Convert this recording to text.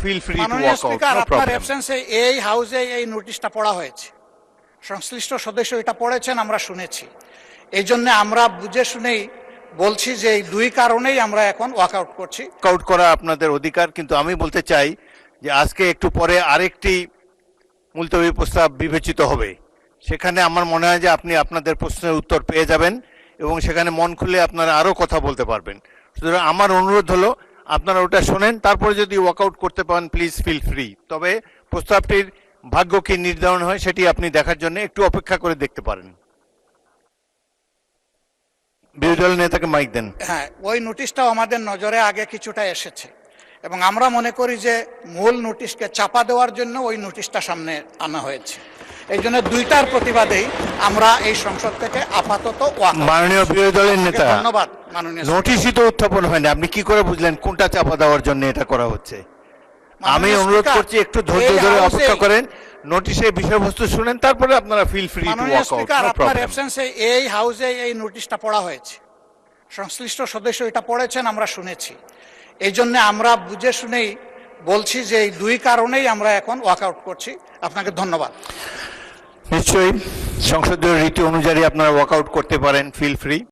Feel free to মাননীয় walk out, speaker, no আপনার problem. অ্যাবসেন্সে এই হাউসে এই নোটিশটা পড়া হয়েছে, সংশ্লিষ্ট সদস্য এটা পড়েছেন, আমরা শুনেছি। এই জন্য আমরা বুঝে শুনেই বলছি যে এই দুই কারণেই আমরা এখন ওয়াকআউট করছি। ওয়াকআউট করা আপনাদের অধিকার, কিন্তু আমি বলতে চাই যে আজকে একটু পরে আরেকটি মুলতবি প্রস্তাব বিবেচিত হবে। সেখানে আমার মনে হয় যে আপনি আপনাদের প্রশ্নের উত্তর পেয়ে যাবেন এবং সেখানে মন খুলে আপনারা আরও কথা বলতে পারবেন। সুতরাং আমার অনুরোধ হলো আপনারা ওটা শোনেন, তারপরে যদি ওয়াকআউট করতে পারেন প্লিজ ফিল ফ্রি। তবে প্রস্তাবটির ভাগ্য কি নির্ধারণ হয় সেটি আপনি দেখার জন্য একটু অপেক্ষা করে দেখতে পারেন। বিরোধী দল নেতাকে মাইক দেন। হ্যাঁ, ওই নোটিশটাও আমাদের নজরে আগে কিছুটা এসেছে এবং আমরা মনে করি যে মূল নোটিশকে চাপা দেওয়ার জন্য ওই নোটিশটা সামনে আনা হয়েছে। এই জন্য দুইটার প্রতিবাদেই আমরা এই সংসদ থেকে আপাতত মাননীয় বিরোধী দলের নেতা, ধন্যবাদ মাননীয় নোটিশই তো উত্থাপন হয়নি, আপনি কি করে বুঝলেন কোনটা চাপা দেওয়ার জন্য এটা করা হচ্ছে? আমি অনুরোধ করছি একটু ধৈর্য ধরে অপেক্ষা করেন, নোটিশের বিষয়বস্তু শুনেন, তারপরে আপনারা ফিল ফ্রি টু মাননীয় ওয়াক আউট, স্পিকার, নো আপনার প্রবলেম। অ্যাবসেন্সে এই হাউসে এই নোটিশটা পড়া হয়েছে, সংশ্লিষ্ট সদস্য এটা পড়েছেন, আমরা শুনেছি। এই জন্য আমরা বুঝে শুনেই বলছি যে এই দুই কারণেই আমরা এখন ওয়াকআউট করছি। আপনাকে ধন্যবাদ। নিশ্চয়ই সংসদীয় রীতি অনুযায়ী আপনারা ওয়াকআউট করতে পারেন, ফিল ফ্রি।